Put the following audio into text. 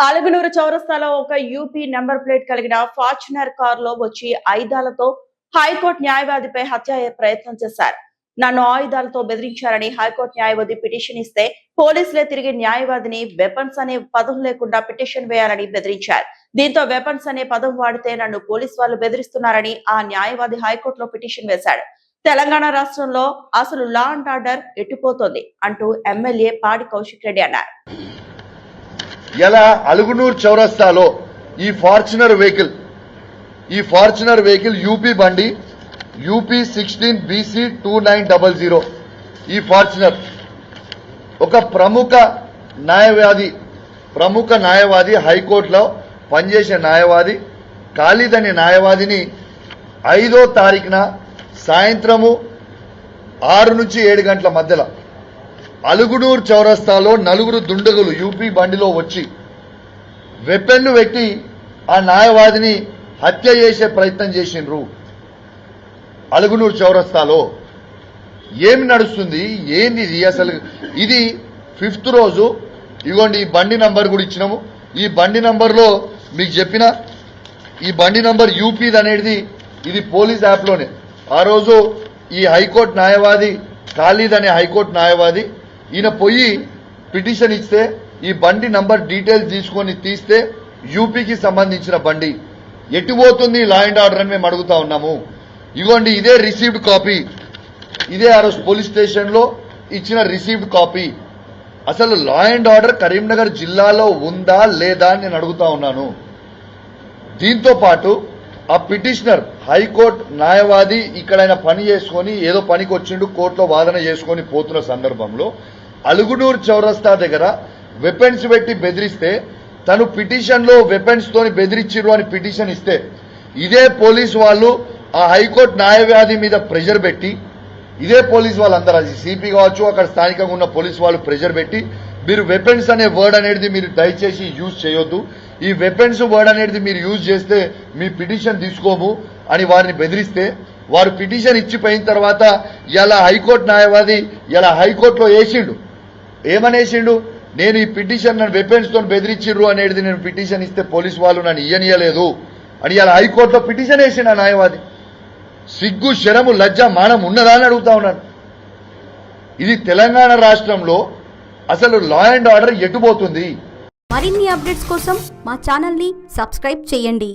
ఆలగనూరు చౌరస్తాలో ఒక UP number plate కలిగిన ఫార్చునర్ కారులో వచ్చి ఆయుధాలతో హైకోర్టు న్యాయవాదిపై హత్య ప్రయత్నం చేశారు. నన్ను ఆయుధాలతో బెదిరించారని హైకోర్టు న్యాయవాది పిటిషన్ ఇస్తే పోలీసులే తిరిగి న్యాయవాదిని వెపన్స్ అనే పదం లేకుండా పిటిషన్ వేయాలని బెదిరించారు. దీంతో వెపన్స్ అనే పదం వాడితే నన్ను పోలీసు వాళ్ళు బెదిరిస్తున్నారని ఆ న్యాయవాది హైకోర్టులో పిటిషన్ వేశాడు. తెలంగాణ రాష్ట్రంలో అసలు లా అండ్ ఆర్డర్ ఎట్టిపోతోంది అంటూ ఎమ్మెల్యే పాడి కౌశిక్ రెడ్డి అన్నారు. ఇలా అలుగునూరు చౌరస్తాలో ఈ ఫార్చునర్ వెహికల్ యూపీ బండి యూపీ 16 BC 2900 ఈ ఫార్చునర్ ఒక ప్రముఖ న్యాయవాది హైకోర్టులో పనిచేసే న్యాయవాది ఖాళీద్ అనే న్యాయవాదిని 5వ తారీఖున సాయంత్రము 6 నుంచి 7 గంటల మధ్యలో అలుగునూరు చౌరస్తాలో నలుగురు దుండగులు యూపీ బండిలో వచ్చి వెపన్ను పెట్టి ఆ న్యాయవాదిని హత్య చేసే ప్రయత్నం చేసిండ్రు. అలుగునూరు చౌరస్తాలో ఏమి నడుస్తుంది, ఏంది ఇది అసలు? ఇది 5th రోజు. ఇగోండి, ఈ బండి నంబర్ కూడా ఇచ్చినాము. ఈ బండి నంబర్లో మీకు చెప్పిన ఈ బండి నంబర్ యూపీది అనేది ఇది పోలీస్ యాప్లోనే. ఆ రోజు ఈ హైకోర్టు న్యాయవాది ఖాళీద్ అనే హైకోర్టు న్యాయవాది ఈయన పోయి పిటిషన్ ఇస్తే ఈ బండి నంబర్ డీటెయిల్స్ తీసుకొని తీస్తే యూపీకి సంబంధించిన బండి ఎటుపోతుంది లా అండ్ ఆర్డర్ అని మేము అడుగుతా ఉన్నాము. ఇగోండి, ఇదే రిసీవ్డ్ కాపీ, ఇదే ఆ రోజు పోలీస్ స్టేషన్ లో ఇచ్చిన రిసీవ్డ్ కాపీ. అసలు లా అండ్ ఆర్డర్ కరీంనగర్ జిల్లాలో ఉందా లేదా అని నేను అడుగుతా ఉన్నాను. దీంతో పాటు ఆ పిటిషనర్ హైకోర్టు న్యాయవాది ఇక్కడ ఆయన పని చేసుకుని ఏదో పనికి వచ్చిండు, కోర్టులో వాదన చేసుకుని పోతున్న సందర్భంలో అలుగునూరు చౌరస్తా దగ్గర వెపన్స్ పెట్టి బెదిరిస్తే తను పిటిషన్ లో వెపన్స్ తోని బెదిరించిరు అని పిటిషన్ ఇస్తే ఇదే పోలీసు వాళ్ళు ఆ హైకోర్టు న్యాయవాది మీద ప్రెషర్ పెట్టి, ఇదే పోలీసు వాళ్ళందరూ, అది సిపి కావచ్చు, అక్కడ స్థానికంగా ఉన్న పోలీసు వాళ్ళు ప్రెషర్ పెట్టి మీరు వెపన్స్ అనే వర్డ్ అనేది మీరు దయచేసి యూజ్ చేయొద్దు, ఈ వెపన్స్ వర్డ్ అనేది మీరు యూజ్ చేస్తే మీ పిటిషన్ తీసుకోము అని వారిని బెదిరిస్తే వారు పిటిషన్ ఇచ్చిపోయిన తర్వాత ఇలా హైకోర్టు న్యాయవాది ఇలా హైకోర్టులో వేసిండు. ఏమనేసిండు? నేను ఈ పిటిషన్ నన్ను వెపన్స్ తో బెదిరించిర్రు అనేది నేను పిటిషన్ ఇస్తే పోలీసు వాళ్ళు నన్ను ఇయ్యనియలేదు అని ఇలా హైకోర్టులో పిటిషన్ వేసిండు ఆ న్యాయవాది. సిగ్గు, శరము, లజ్జ, మానం ఉన్నదా అని అడుగుతా ఉన్నాను. ఇది తెలంగాణ రాష్ట్రంలో అసలు లా అండ్ ఆర్డర్ ఎటుపోతుంది? మరిన్ని అప్డేట్స్ కోసం మా ఛానల్ ని సబ్స్క్రైబ్ చేయండి.